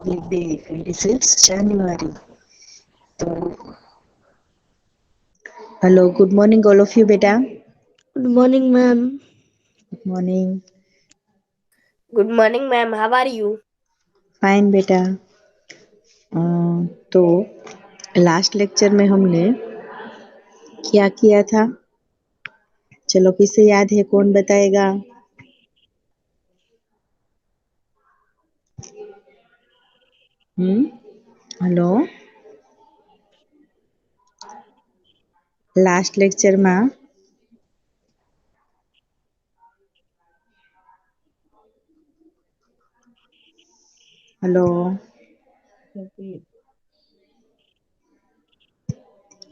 Day 26 January. तो hello, good morning all of you बेटा. Good morning, ma'am. Good morning. Good morning, ma'am. How are you? Fine बेटा. तो last lecture में हमने क्या किया था? चलो किसे याद है, कौन बताएगा? हेलो. लास्ट लेक्चर में हेलो.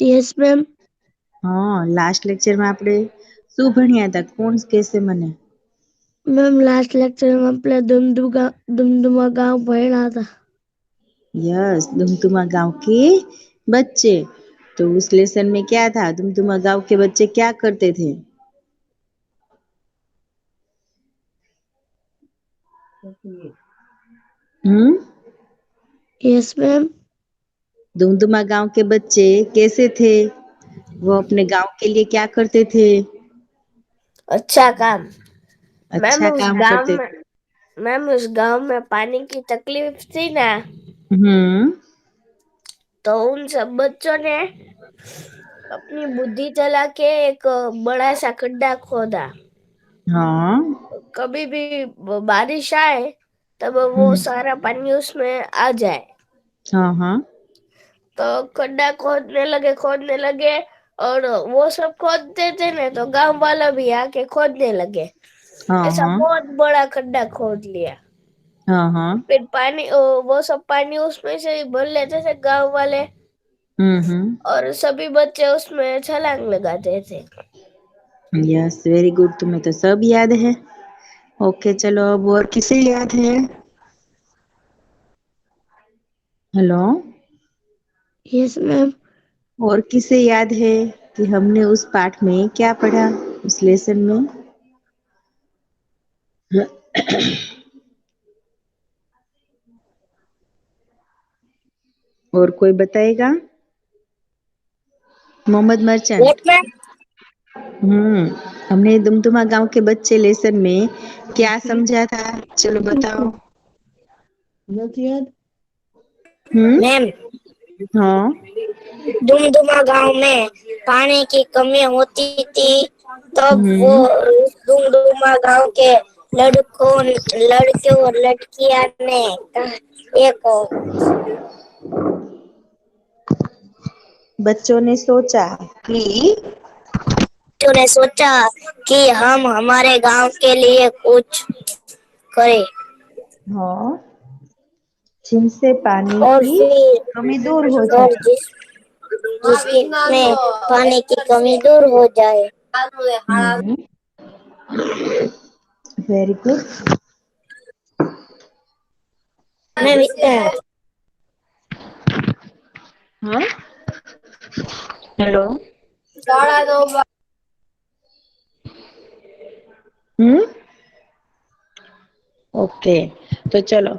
Yes, ma'am. હા, લાસ્ટ લેક્ચરમાં આપણે શું ભણ્યા હતા? કોણ કહેશે મને? Ma'am, last lecture में આપણે दुमदुमा गांव पढ़ा था. यस, दुमदुमा गांव के बच्चे. तो उस लेसन में क्या था? दुमदुमा गांव के बच्चे क्या करते थे? Yes, ma'am. दुमदुमा गांव के बच्चे कैसे थे? वो अपने गांव के लिए क्या करते थे? अच्छा काम. मैम अच्छा उस काम गांव करते में थे. मैम उस गांव में पानी की तकलीफ थी ना, हम्म. तो उन सब बच्चों ने अपनी बुद्धि चला के एक बड़ा सा खड्डा खोदा. हाँ. कभी भी बारिश आए तब वो सारा पानी उसमें आ जाए. हाँ हाँ. तो खड्डा खोदने लगे और वो सब खोदते थे ना, तो गांव वाला भी आके खोदने लगे. हाँ ऐसा हाँ. बहुत बड़ा खड्डा खोद लिया. हाँ हाँ. फिर वो सब पानी उसमें से ही भर लेते थे गांव वाले, और सभी बच्चे उसमें छलांग लगाते थे. Yes, very good. तुम्हें तो सब याद है. ओके, चलो अब और किसे याद है? हेलो. Yes ma'am. और किसे याद है कि हमने उस पाठ में क्या पढ़ा, उस लेसन में? और कोई बताएगा? मोहम्मद मर्चेंट. हमने दुमदुमा गांव के बच्चे लेसन में क्या समझा था? चलो बताओ. मैम, हाँ. दुमदुमा गांव में पानी की कमी होती थी, तब वो हम्म. दुमदुमा गांव के लड़के और लड़कियां ने एक बच्चों ने सोचा कि ने सोचा कि हम हमारे गांव के लिए कुछ करें, हाँ, जिनसे पानी और की फिर कमी दूर हो और जाए. जिसमें पानी की कमी दूर हो जाए. Very good. मैं हाँ. हेलो. हम्म. ओके, तो चलो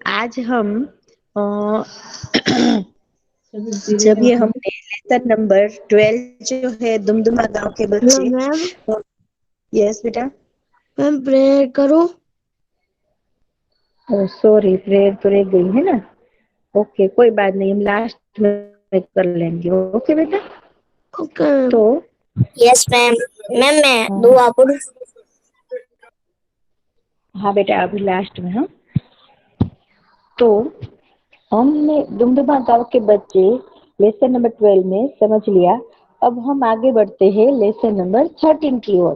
आज हम अ, जब ये हमने लेसन नंबर 12 जो है दुमदुमा गांव के हेलो बच्चे. मैम. यस बेटा. मैम प्रेयर करो. सॉरी, प्रेयर तो रह गई है ना. ओके, कोई बात नहीं, हम लास्ट में कर लेंगे. ओके बेटा. ओके. तो यस मैम. मैं दुआ पढ़ूं. हाँ बेटा, अभी लास्ट में. हाँ, तो हमने दुमदुमा गांव के बच्चे लेसन नंबर 12 में समझ लिया. अब हम आगे बढ़ते हैं लेसन नंबर 13 की ओर.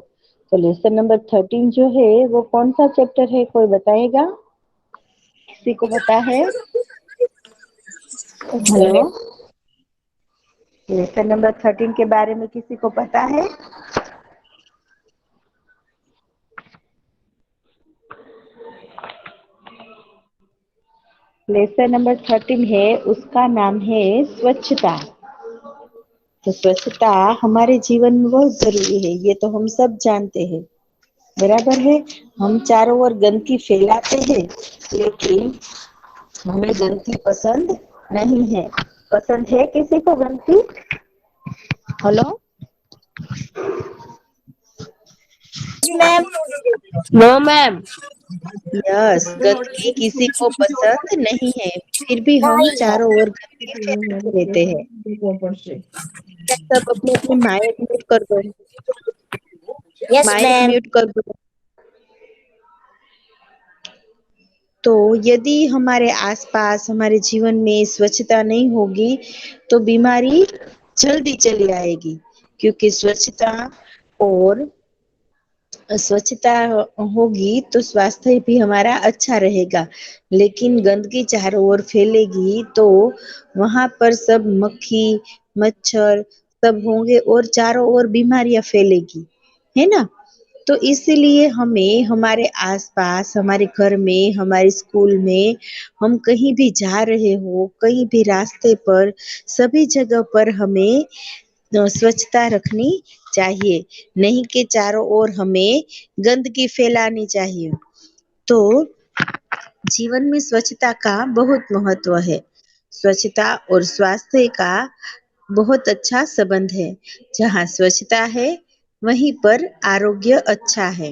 तो लेसन नंबर 13 जो है वो कौन सा चैप्टर है, कोई बताएगा? किसी को पता है? हेलो. लेसन नंबर 13 के बारे में किसी को पता है? लेसन नंबर 13 है, उसका नाम है स्वच्छता. तो स्वच्छता हमारे जीवन में बहुत जरूरी है, ये तो हम सब जानते हैं. बराबर है. हम चारों ओर गंदगी फैलाते हैं, लेकिन हमें गंदगी पसंद नहीं है। पसंद है किसी को गंदगी? Hello ma'am. No ma'am. Yes, गंदगी किसी को पसंद नहीं है, फिर भी हम चारों ओर गंदगी फैलाते रहते हैं। क्या सब अपने अपने माइक म्यूट कर दो, यस माइक मैम। म्यूट कर दो। तो यदि हमारे आसपास हमारे जीवन में स्वच्छता नहीं होगी तो बीमारी जल्दी चली आएगी, क्योंकि और स्वच्छता होगी तो स्वास्थ्य भी हमारा अच्छा रहेगा। लेकिन गंदगी चारों ओर फैलेगी तो वहां पर सब मक्खी मच्छर सब होंगे और चारों ओर बीमारियां फैलेगी, है ना? तो इसीलिए हमें हमारे आसपास, हमारे घर में, हमारे स्कूल में, हम कहीं भी जा रहे हो, कहीं भी रास्ते पर, सभी जगह पर हमें स्वच्छता रखनी चाहिए, नहीं कि चारों ओर हमें गंदगी फैलानी चाहिए। तो जीवन में स्वच्छता का बहुत महत्व है। स्वच्छता और स्वास्थ्य का बहुत अच्छा संबंध है। जहाँ स्वच्छता है वहीं पर आरोग्य अच्छा है।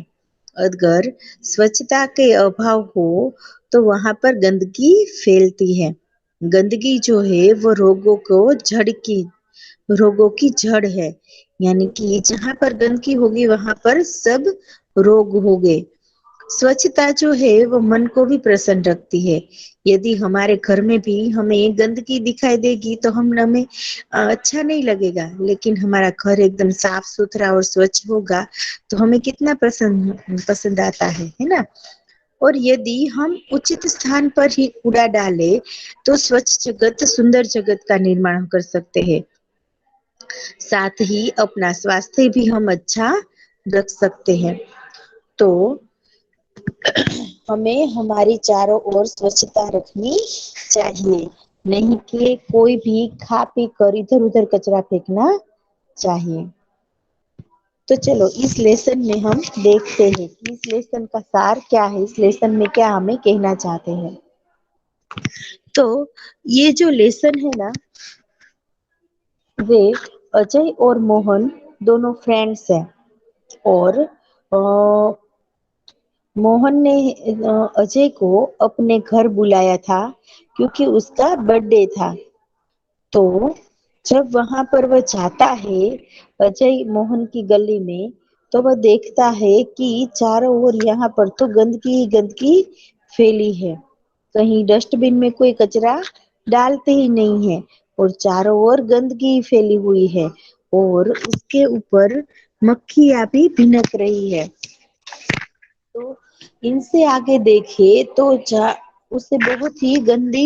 अगर स्वच्छता के अभाव हो तो वहां पर गंदगी फैलती है। गंदगी जो है वो रोगों की जड़ है। यानी कि जहां पर गंदगी होगी वहां पर सब रोग होंगे। स्वच्छता जो है वो मन को भी प्रसन्न रखती है। यदि हमारे घर में भी हमें गंदगी दिखाई देगी तो हमें अच्छा नहीं लगेगा, लेकिन हमारा घर एकदम साफ सुथरा और स्वच्छ होगा तो हमें कितना पसंद पसंद आता है ना? और यदि हम उचित स्थान पर ही कूड़ा डाले तो स्वच्छ जगत सुंदर जगत का निर्माण कर सकते हैं। साथ ही अपना स्वास्थ्य भी हम अच्छा रख सकते हैं। तो हमें हमारी चारों ओर स्वच्छता रखनी चाहिए, नहीं कि कोई भी खा पी कर इधर उधर कचरा फेंकना चाहिए। तो चलो इस लेसन में हम देखते हैं कि इस लेसन का सार क्या है, इस लेसन में क्या हमें कहना चाहते हैं। तो ये जो लेसन है ना, वे अजय और मोहन दोनों फ्रेंड्स हैं। और मोहन ने अजय को अपने घर बुलाया था क्योंकि उसका बर्थडे था। तो जब वहां पर वह जाता है अजय मोहन की गली में, तो वह देखता है कि चारों ओर यहाँ पर तो गंदगी ही गंदगी फैली है। कहीं डस्टबिन में कोई कचरा डालते ही नहीं है और चारों ओर गंदगी फैली हुई है और उसके ऊपर मक्खियां भी भिनक रही है। तो इनसे आगे देखे तो उसे बहुत ही गंदी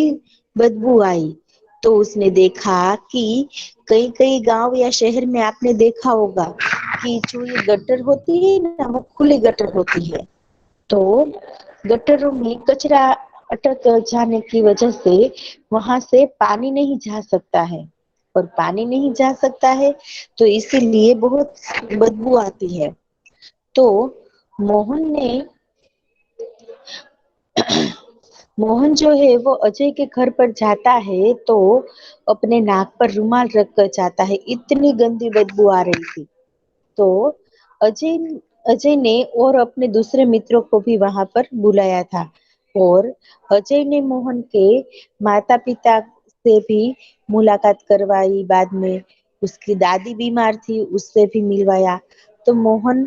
बदबू आई। तो उसने देखा कि कई कई गांव या शहर में आपने देखा होगा कि जो ये गटर होती है ना, वो खुली गटर होती है। तो गटरों में कचरा अटक जाने की वजह से वहां से पानी नहीं जा सकता है, और पानी नहीं जा सकता है तो इसीलिए बहुत बदबू आती है। तो मोहन ने मोहन जो है वो अजय के घर पर जाता है तो अपने नाक पर रुमाल रख कर जाता है, इतनी गंदी बदबू आ रही थी। तो अजय अजय ने और अपने दूसरे मित्रों को भी वहां पर बुलाया था। और अजय ने मोहन के माता पिता से भी मुलाकात करवाई। बाद में उसकी दादी बीमार थी, उससे भी मिलवाया। तो मोहन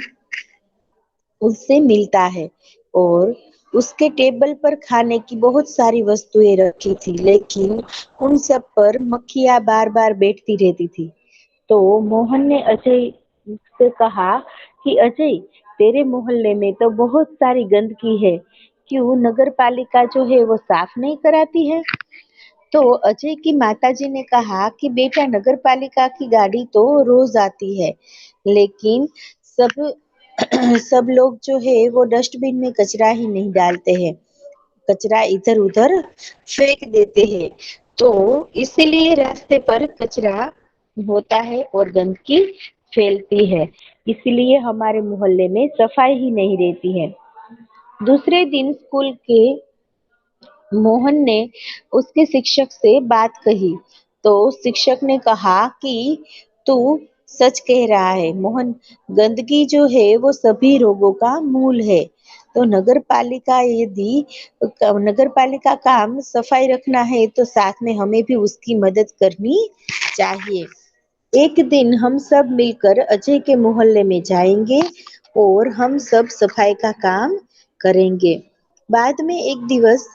उससे मिलता है और उसके टेबल पर खाने की बहुत सारी वस्तुएं रखी थी, लेकिन उन सब पर मक्खियां बार बार बैठती रहती थी। तो मोहन ने अजय से कहा कि अजय, तेरे मोहल्ले में तो बहुत सारी गंदगी है, क्यों नगर पालिका जो है वो साफ नहीं कराती है? तो अजय की माताजी ने कहा कि बेटा, नगर पालिका की गाड़ी तो रोज आती है, लेकिन सब सब लोग जो है वो डस्टबिन में कचरा ही नहीं डालते हैं, कचरा इधर उधर फेंक देते हैं। तो इसीलिए रास्ते पर कचरा होता है और गंदगी फैलती है। इसलिए हमारे मोहल्ले में सफाई ही नहीं रहती है। दूसरे दिन मोहन ने उसके शिक्षक से बात कही तो शिक्षक ने कहा कि तू सच कह रहा है मोहन, गंदगी जो है वो सभी रोगों का मूल है। तो नगर पालिका काम सफाई रखना है तो साथ में हमें भी उसकी मदद करनी चाहिए। एक दिन हम सब मिलकर अजय के मोहल्ले में जाएंगे और हम सब सफाई का काम करेंगे। बाद में एक दिवस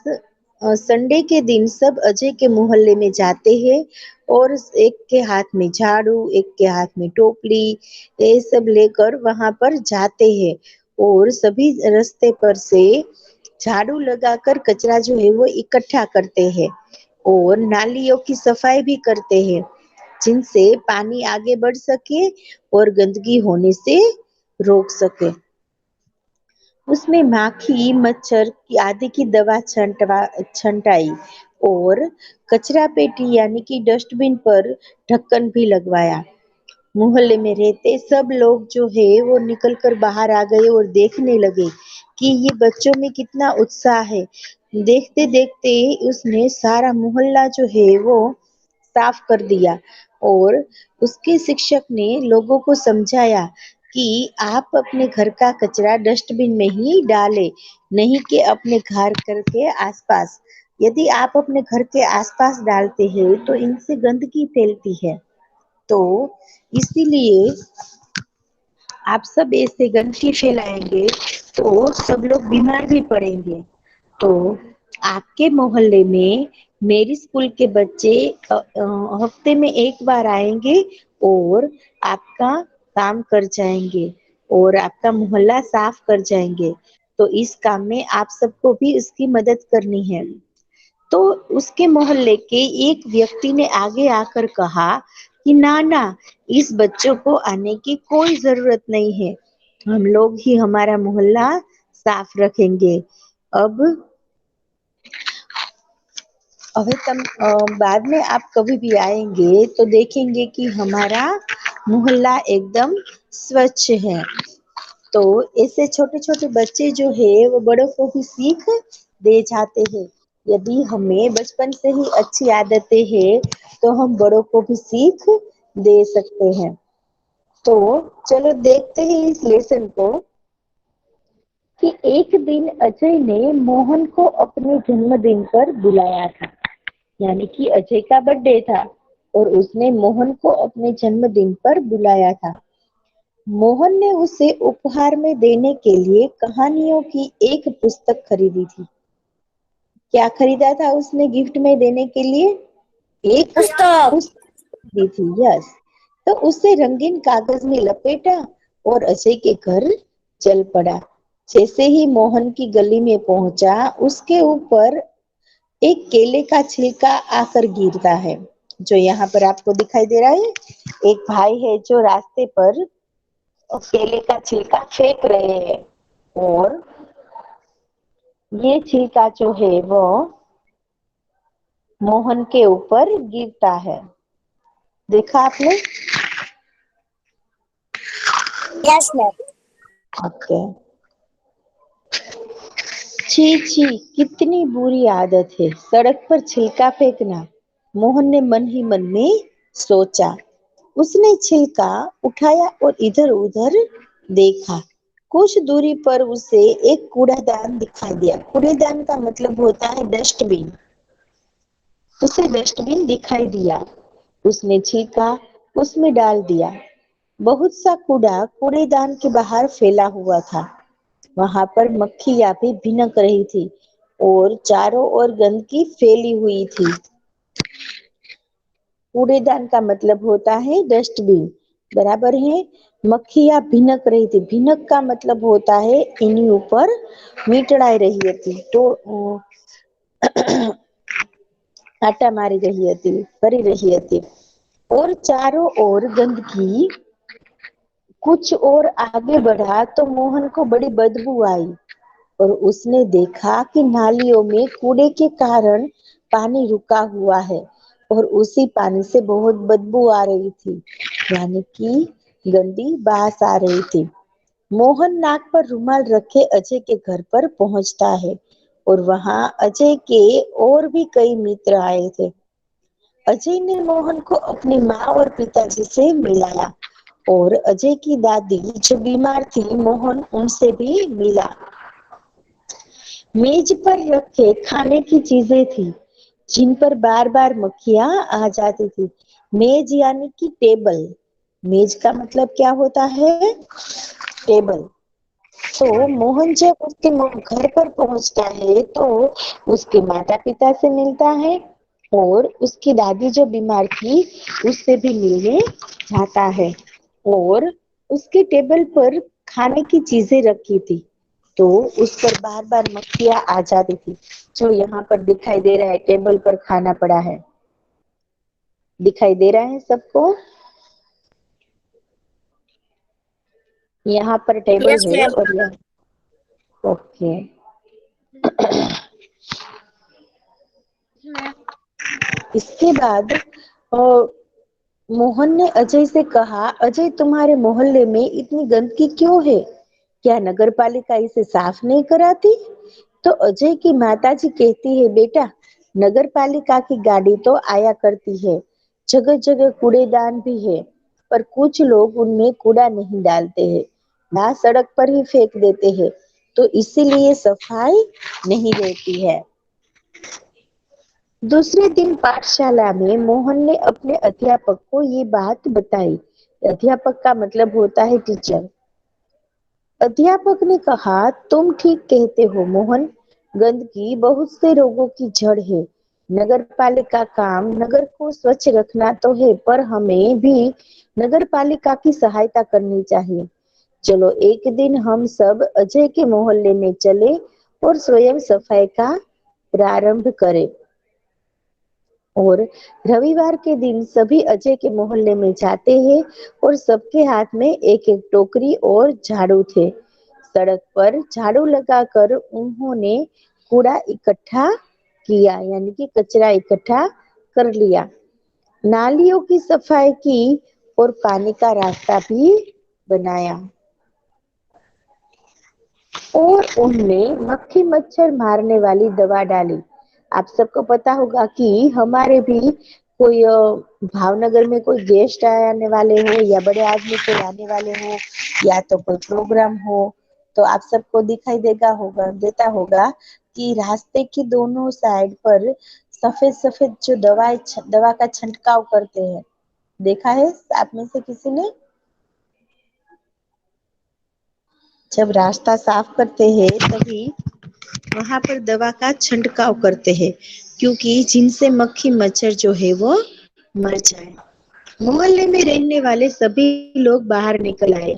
संडे के दिन सब अजय के मोहल्ले में जाते हैं और एक के हाथ में झाड़ू, एक के हाथ में टोपली, ये सब लेकर वहां पर जाते हैं और सभी रास्ते पर से झाड़ू लगाकर कचरा जो है वो इकट्ठा करते हैं और नालियों की सफाई भी करते हैं, जिनसे पानी आगे बढ़ सके और गंदगी होने से रोक सके। उसमें माखी मच्छर की आदि की दवा छंटाई और कचरा पेटी यानी कि डस्टबिन पर ढक्कन भी लगवाया। मोहल्ले में रहते सब लोग जो है वो निकलकर बाहर आ गए और देखने लगे कि ये बच्चों में कितना उत्साह है। देखते देखते उसने सारा मोहल्ला जो है वो साफ कर दिया और उसके शिक्षक ने लोगों को समझाया कि आप अपने घर का कचरा डस्टबिन में ही डालें, नहीं कि अपने घर के आसपास। यदि आप अपने घर के आसपास डालते हैं तो इनसे गंदगी फैलती है, तो इसीलिए आप सब ऐसे गंदगी फैलाएंगे तो सब लोग बीमार भी पड़ेंगे। तो आपके मोहल्ले में मेरी स्कूल के बच्चे हफ्ते में एक बार आएंगे और आपका काम कर जाएंगे और आपका मोहल्ला साफ कर जाएंगे। तो इस काम में आप सबको भी उसकी मदद करनी है। तो उसके मोहल्ले के एक व्यक्ति ने आगे आकर कहा कि ना ना, इस बच्चों को आने की कोई जरूरत नहीं है, हम लोग ही हमारा मोहल्ला साफ रखेंगे। अब अभी बाद में आप कभी भी आएंगे तो देखेंगे कि हमारा मोहल्ला एकदम स्वच्छ है। तो ऐसे छोटे छोटे बच्चे जो है वो बड़ों को भी सीख दे जाते हैं। यदि हमें बचपन से ही अच्छी आदतें हैं तो हम बड़ों को भी सीख दे सकते हैं। तो चलो देखते हैं इस लेसन को कि एक दिन अजय ने मोहन को अपने जन्मदिन पर बुलाया था, यानी कि अजय का बर्थडे था और उसने मोहन को अपने जन्मदिन पर बुलाया था। मोहन ने उसे उपहार में देने के लिए कहानियों की एक पुस्तक खरीदी थी। क्या खरीदा था उसने गिफ्ट में देने के लिए? एक पुस्तक। पुस्तक खरीदी थी, यस। तो उसे रंगीन कागज में लपेटा और अजय के घर चल पड़ा। जैसे ही मोहन की गली में पहुंचा, उसके ऊपर एक केले का छिलका आकर गिरता है, जो यहाँ पर आपको दिखाई दे रहा है। एक भाई है जो रास्ते पर केले का छिलका फेंक रहे हैं और ये छिलका जो है वो मोहन के ऊपर गिरता है। देखा आपने? Yes ma'am. ओके। छी छी, कितनी बुरी आदत है सड़क पर छिलका फेंकना, मोहन ने मन ही मन में सोचा। उसने छिलका उठाया और इधर उधर देखा। कुछ दूरी पर उसे एक कूड़ादान दिखाई दिया। कूड़ेदान का मतलब होता है डस्टबिन। उसे डस्टबिन दिखाई दिया। उसने छिलका उसमें डाल दिया। बहुत सा कूड़ा कूड़ेदान के बाहर फैला हुआ था। वहां पर मक्खियां भी भिनक रही थी और चारों ओर गंदगी फैली हुई थी। कूड़ेदान का मतलब होता है डस्टबिन, बराबर है। मक्खियां भिनक रही थी, भिनक का मतलब होता है इन्हीं ऊपर મીટળાઈ રહી હતી, તો આટા મારી રહી હતી, ફરી રહી હતી। और चारों ओर गंदगी। कुछ और आगे बढ़ा तो मोहन को बड़ी बदबू आई और उसने देखा कि नालियों में कूड़े के कारण पानी रुका हुआ है और उसी पानी से बहुत बदबू आ रही थी, यानी कि गंदी बास आ रही थी। मोहन नाक पर रुमाल रखे अजय के घर पर पहुंचता है और वहां अजय के और भी कई मित्र आए थे। अजय ने मोहन को अपनी माँ और पिताजी से मिलाया और अजय की दादी जो बीमार थी, मोहन उनसे भी मिला। मेज पर रखे खाने की चीजें थी जिन पर बार बार मक्खियां आ जाती थी। मेज यानी कि टेबल। मेज का मतलब क्या होता है? टेबल। तो मोहन जब उसके घर पर पहुंचता है तो उसके माता पिता से मिलता है और उसकी दादी जो बीमार थी उससे भी मिलने जाता है। और उसके टेबल पर खाने की चीजें रखी थी तो उस पर बार बार मक्खियां आ जाती थी। जो यहाँ पर दिखाई दे रहा है, टेबल पर खाना पड़ा है। दिखाई दे रहा है सबको? यहाँ पर टेबल यस है मैम। और यहाँ ओके। इसके बाद मोहन ने अजय से कहा, अजय तुम्हारे मोहल्ले में इतनी गंदगी क्यों है? क्या नगर पालिका इसे साफ नहीं कराती? तो अजय की माताजी कहती है, बेटा नगर पालिका की गाड़ी तो आया करती है, जगह जगह कूड़ेदान भी है, पर कुछ लोग उनमें कूड़ा नहीं डालते हैं, ना सड़क पर ही फेंक देते हैं, तो इसीलिए सफाई नहीं रहती है। दूसरे दिन पाठशाला में मोहन ने अपने अध्यापक को ये बात बताई। अध्यापक का मतलब होता है टीचर। अध्यापक ने कहा, तुम ठीक कहते हो मोहन, गंदगी बहुत से रोगों की जड़ है। नगर पालिका काम नगर को स्वच्छ रखना तो है, पर हमें भी नगर पालिका की सहायता करनी चाहिए। चलो एक दिन हम सब अजय के मोहल्ले में चले और स्वयं सफाई का प्रारंभ करें। और रविवार के दिन सभी अजय के मोहल्ले में जाते हैं और सबके हाथ में एक एक टोकरी और झाड़ू थे। सड़क पर झाड़ू लगाकर उन्होंने कूड़ा इकट्ठा किया, यानी कि कचरा इकट्ठा कर लिया। नालियों की सफाई की और पानी का रास्ता भी बनाया। और उनने मक्खी मच्छर मारने वाली दवा डाली। आप सबको पता होगा कि हमारे भी कोई भावनगर में कोई गेस्ट आने वाले हो या बड़े आदमी को लाने वाले हो या तो कोई प्रोग्राम हो, तो आप सबको दिखाई देता होगा कि रास्ते की दोनों साइड पर सफेद सफेद जो दवा का छंटकाव करते हैं। देखा है आप में से किसी ने? जब रास्ता साफ करते हैं तभी वहां पर दवा का छंटकाव करते हैं, क्योंकि जिनसे मक्खी मच्छर जो है वो मर जाए। मोहल्ले में रहने वाले सभी लोग बाहर निकल आए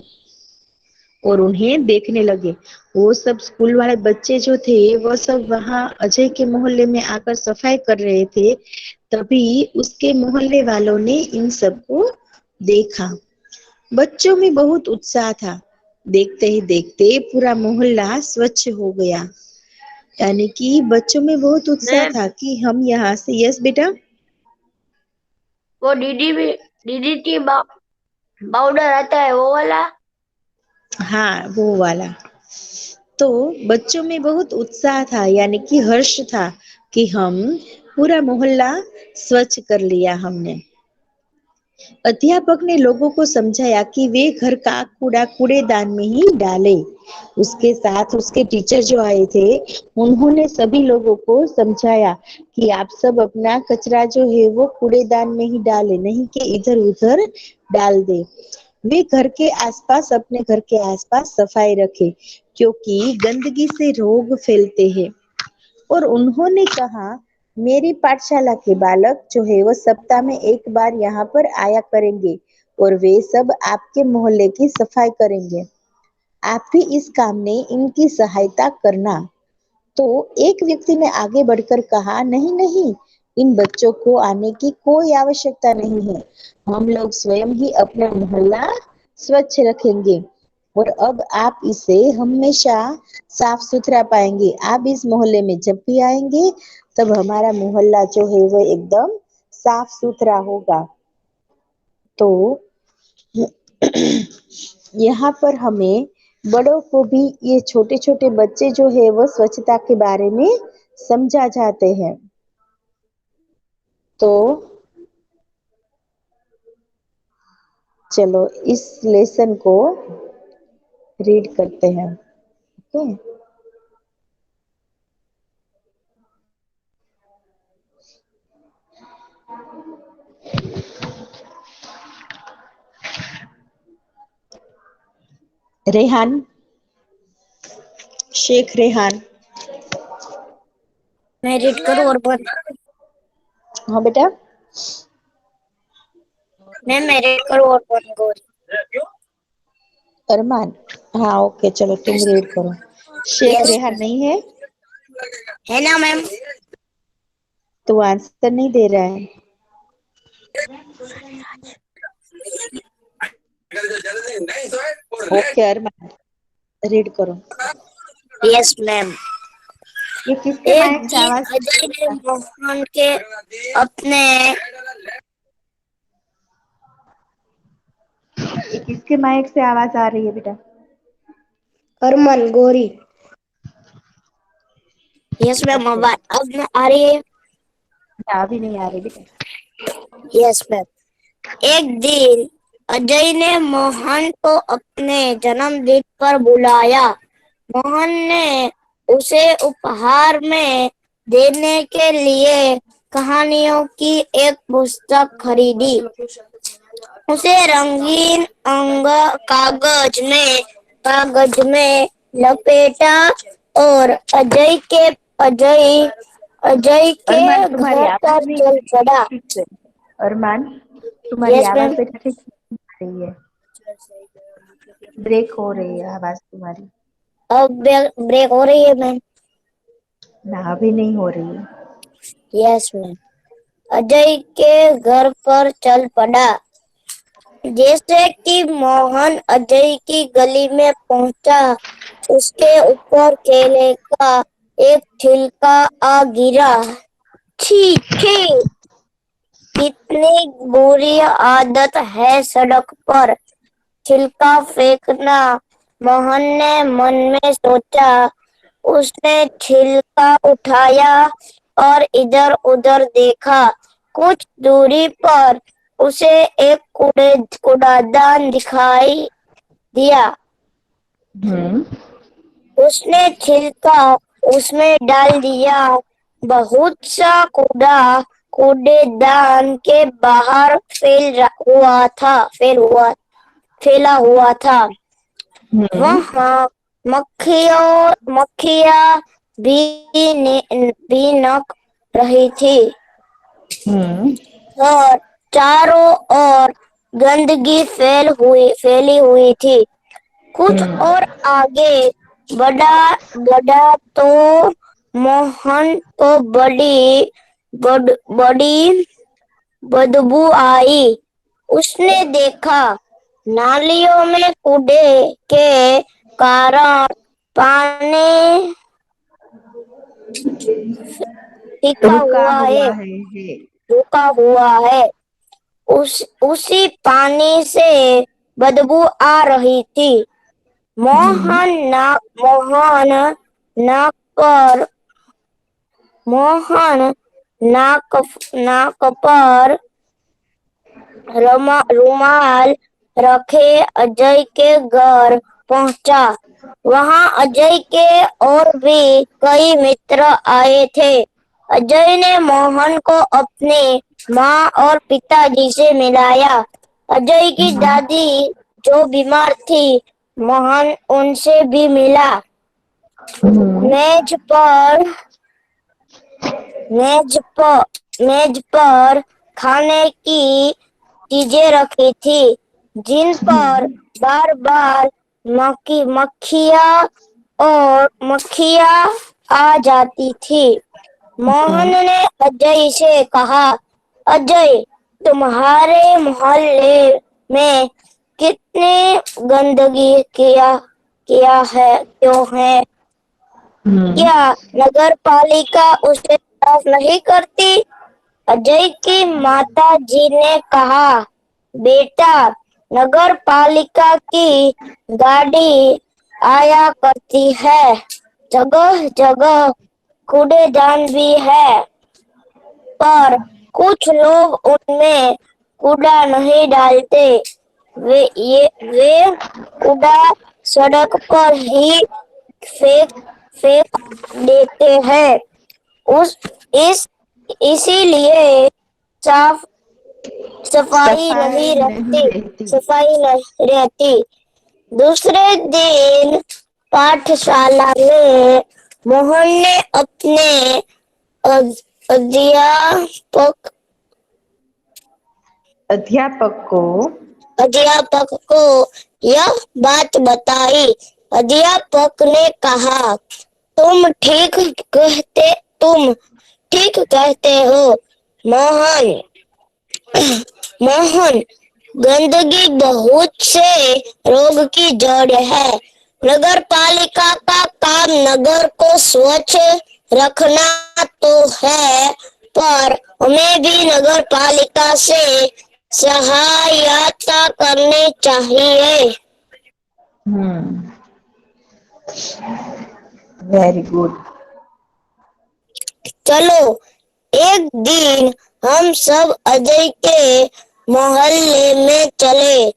और उन्हें देखने लगे। वो सब स्कूल वाले बच्चे जो थे वो सब वहां अजय के मोहल्ले में आकर सफाई कर रहे थे। तभी उसके मोहल्ले वालों ने इन सबको देखा। बच्चों में बहुत उत्साह था। देखते ही देखते पूरा मोहल्ला स्वच्छ हो गया। यानी कि बच्चों में बहुत उत्साह मैम था कि हम यहाँ से। यस बेटा? वो डीडीटी पाउडर आता है वो वाला। हाँ, वो वाला। तो बच्चों में बहुत उत्साह था, यानी कि हर्ष था कि हम पूरा मोहल्ला स्वच्छ कर लिया हमने। अध्यापक ने लोगों को समझाया कि वे घर का कूड़ा कूड़ेदान में ही डाले। उसके साथ उसके टीचर जो आए थे उन्होंने सभी लोगों को समझाया कि आप सब अपना कचरा जो है वो कूड़ेदान में ही डाले, नहीं कि इधर उधर डाल दे। वे घर के आसपास अपने घर के आसपास सफाई रखे, क्योंकि गंदगी से रोग फैलते हैं। और उन्होंने कहा, मेरी पाठशाला के बालक जो है वो सप्ताह में एक बार यहाँ पर आया करेंगे और वे सब आपके मोहल्ले की सफाई करेंगे। आप भी इस काम में इनकी सहायता करना। तो एक व्यक्ति ने आगे बढ़कर कहा, नहीं नहीं, इन बच्चों को आने की कोई आवश्यकता नहीं है, हम लोग स्वयं ही अपना मोहल्ला स्वच्छ रखेंगे और अब आप इसे हमेशा साफ सुथरा पाएंगे। आप इस मोहल्ले में जब भी आएंगे तब हमारा मोहल्ला जो है वो एकदम साफ सुथरा होगा। तो यहाँ पर हमें बड़ों को भी ये छोटे छोटे बच्चे जो है वो स्वच्छता के बारे में समझा जाते हैं। तो चलो इस लेसन को रीड करते हैं। ओके, रेहान, शेख रेहान। मैं रीड करूँ और हाँ बेटा। मैं रीड करूँ और गौरी। अरमान, हाँ ओके चलो तुम रीड करो। शेख यस रेहान नहीं है है ना मैम। तो आंसर नहीं दे रहा है। ओके अरमान रीड करो। Yes ma'am. ये किसके एक माइक से दिन आवाज? अजय ने मोहन के अपने ये किसके माइक से आवाज आ रही है बेटा? अरमान गौरी। यस मैम ओके, अब आ रही है। अभी नहीं आ रही बेटा। Yes ma'am. एक दिन अजय ने मोहन को अपने जन्मदिन पर बुलाया। मोहन ने उसे उपहार में देने के लिए कहानियों की एक पुस्तक खरीदी। उसे रंगीन कागज में लपेटा और अजय के अरमान तुम्हारी घर आवाज पर नहीं चल पड़ा। ठीक से। अरमान तुम्हारी यस आवाज मैम। बेटा ठीक से नहीं आ रही है, ब्रेक हो रही है आवाज तुम्हारी। अब ब्रेक हो रही है मैम। ना अभी नहीं हो रही है। Yes ma'am. अजय के घर पर चल पड़ा। जैसे कि मोहन अजय की गली में पहुंचा, उसके ऊपर केले का एक छिलका आ गिरा। छी छी, कितनी बुरी आदत है सड़क पर छिलका फेंकना, मोहन ने मन में सोचा। उसने छिलका उठाया और इधर उधर देखा। कुछ दूरी पर उसे एक कूड़ादान दिखाई दिया। हम्म उसने छिलका उसमें डाल दिया। बहुत सा कूड़ेदान के बाहर फैला हुआ था। हम्म वहाँ मक्खियाँ भी नक रही थी हम्म और चारों ओर गंदगी फैली हुई थी। कुछ और आगे बढ़ा बढ़ा तो मोहन को बड़ी बदबू आई। उसने देखा नालियों में कूड़े के कारण पानी फीका रुका हुआ है हुआ है। रुका हुआ है। उसी पानी से बदबू आ रही थी। हम्म मोहन नाक पर मोहन नाक पर रुमाल रखे अजय के घर पहुंचा। वहां अजय के और भी कई मित्र आए थे। अजय ने मोहन को अपनी माँ और पिताजी से मिलाया। अजय की दादी जो बीमार थी, मोहन उनसे भी मिला। हम्म मेज पर मेज पर खाने की चीजें रखी थी, जिन पर बार बार मक्खियाँ आ जाती थी। मोहन ने अजय से कहा, अजय, तुम्हारे मोहल्ले में कितनी गंदगी क्यों है? क्या नगर पालिका उसे साफ नहीं करती? अजय की माता जी ने कहा, बेटा, नगर पालिका की गाड़ी आया करती है। जगह जगह कूड़ेदान भी है, पर कुछ लोग उनमें कूड़ा नहीं डालते। वे कूड़ा सड़क पर ही फेंक फेंक देते हैं। उस इस इसीलिए साफ सफाई नहीं सफाई नहीं रहती। रहती। सफाई नहीं रहती। दूसरे दिन पाठशाला में मोहन ने अपने अध्यापक अध्यापक को यह बात बताई। अध्यापक ने कहा, तुम ठीक कहते हो मोहन। मोहन, गंदगी बहुत से रोग की जड़ है। नगर पालिका का काम नगर को स्वच्छ रखना तो है, पर हमें भी नगर पालिका से सहायता करनी चाहिए। Very good. चलो एक दिन हम सब अजय के मोहल्ले में चले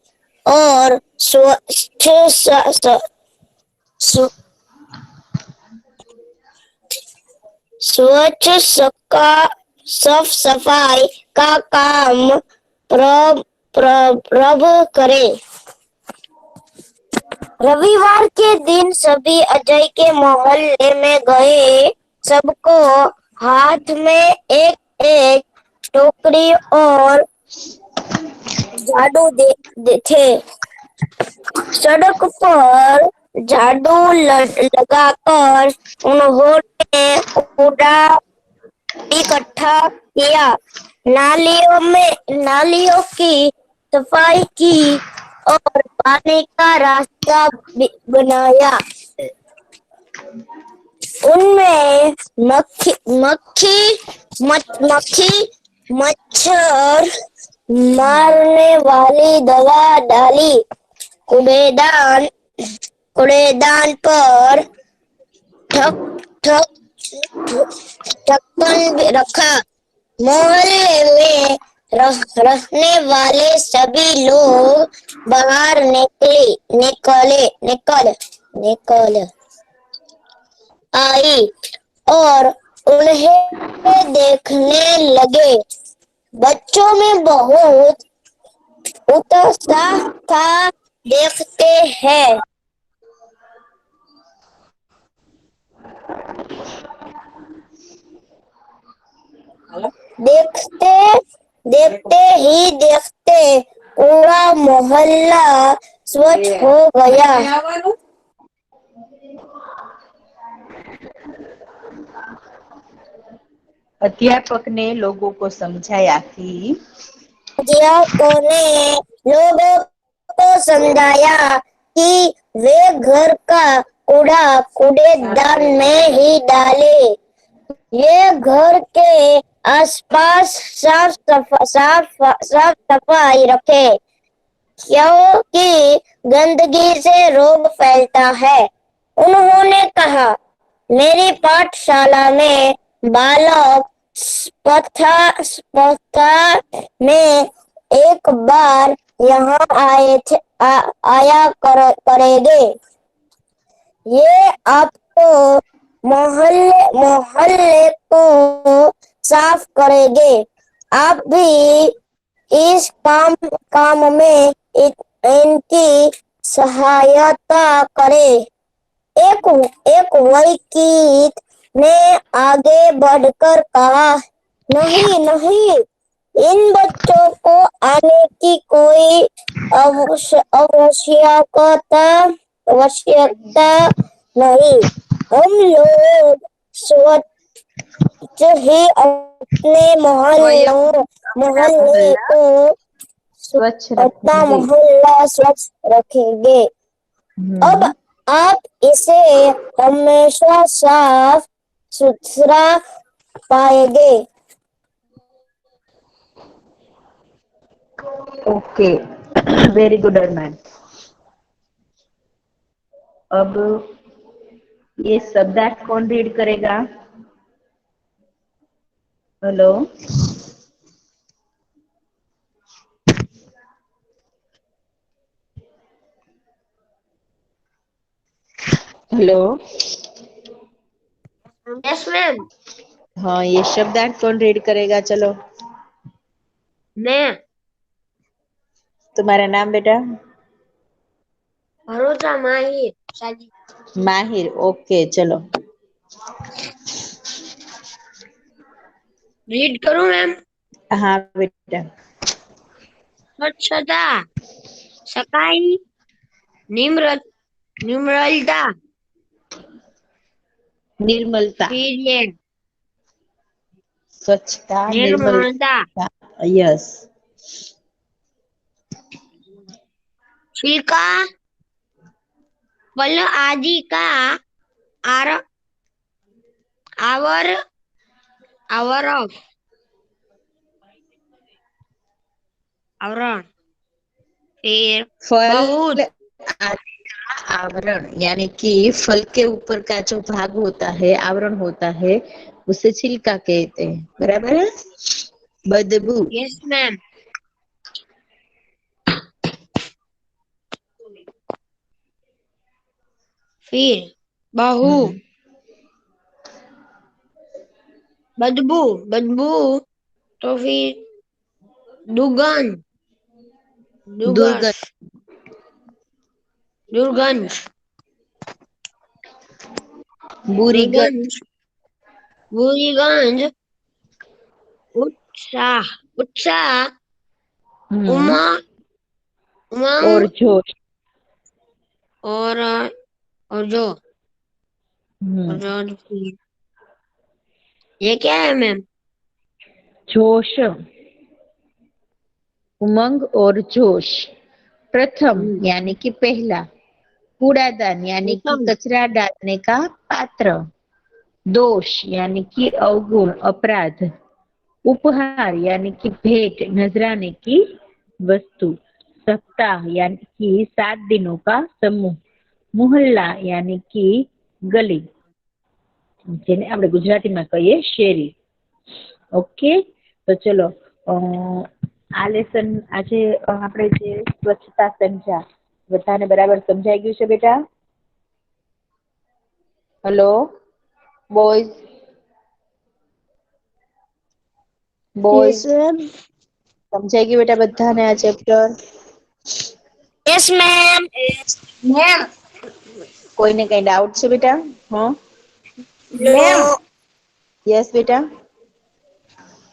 और स्वच्छ साफ सफाई का काम प्रारंभ करें। रविवार के दिन सभी अजय के मोहल्ले में गए। सबको हाथ में एक एक टोकरी और झाड़ू थे। सड़क पर झाड़ू लगाकर उन्होंने कूड़ा इकट्ठा किया। नालियों की सफाई की और पानी का रास्ता बनाया। उनमें मच्छर मारने वाली दवा डाली। कूड़ेदान पर ढक्कन रखा। मोहल्ले में रहने वाले सभी लोग बाहर निकल आई और उन्हें देखने लगे। बच्चों में बहुत उत्साह था। देखते पूरा मोहल्ला स्वच्छ हो गया। अध्यापक ने लोगों को समझाया कि वे घर का कूड़ा कूड़ेदान में ही डाले। ये घर के आसपास साफ सफाई रखे, क्योंकि गंदगी से रोग फैलता है। उन्होंने कहा, मेरी पाठशाला में बालक स्पर्धा में एक बार यहाँ आया करेंगे। ये आपको मोहल्ले को साफ करेंगे। आप भी इस काम में इनकी सहायता करें। एक वकील ने आगे बढ़कर कहा, नहीं, इन बच्चों को आने की कोई आवश्यकता नहीं। हम लोग स्वच्छ ही अपने मोहल्ले को अपना मोहल्ला स्वच्छ रखेंगे। अब आप इसे हमेशा साफ सुथरा पाएंगे। ओके, वेरी गुड अरमान। अब ये शब्दार्थ कौन रीड करेगा? Hello, hello. Yes ma'am. हाँ, ये शब्दार्थ कौन रीड करेगा? चलो, मैं। तुम्हारा नाम बेटा? भरोसा माहिर साजी। माहिर, ओके चलो। रीड करूं मैम? हाँ बेटा। स्वच्छता, सफाई, निर्मलता, निर्मलता, फिर ये स्वच्छता, निर्मलता, निर्मलता, यस। छिलका, फल आदि का आर आवर आवरण आवरण, फिर बहुत फल आदि का आवरण, यानी कि फल के ऊपर का जो भाग होता है, आवरण होता है, उसे छिलका कहते हैं। बराबर है? बदबू, यस मैम। फिर बहु बदबू बदबू, तो फिर दुर्गंध दुर्गंध, दुर्गंध दुर्गंध बुरी गंध, दुर्गंध बुरी गंध, उत्साह उत्साह, हम्म, उमंग और उमंग, जोश, और और जो और हम्म, जो फिर ये क्या है मैम? जोश, उमंग और जोश। प्रथम यानी कि पहला, कूड़ादान यानी कि प्रथम। कचरा डालने का पात्र, दोष यानी कि अवगुण, अपराध, उपहार यानी कि भेंट, नजराने की वस्तु, सप्ताह यानी कि 7 दिनों का समूह, मुहल्ला यानी कि गली, જેને આપણે ગુજરાતીમાં કહીએ શેરી। ઓકે, તો ચલો, આ લેસન આજે આપણે જે સ્વચ્છતા સમજ્યા, બધાને બરાબર સમજાઈ ગયું છે બેટા? Hello boys, boys, yes ma'am. સમજાઈ ગયું બેટા બધાને આ ચેપ્ટર? Yes ma'am. मैम। કોઈને કઈ ડાઉટ છે બેટા? હા, मैम। यस बेटा।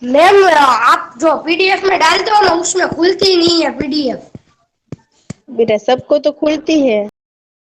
मैम आप जो पीडीएफ में डालते हो ना उसमें खुलती नहीं है पीडीएफ। बेटा सबको तो खुलती है।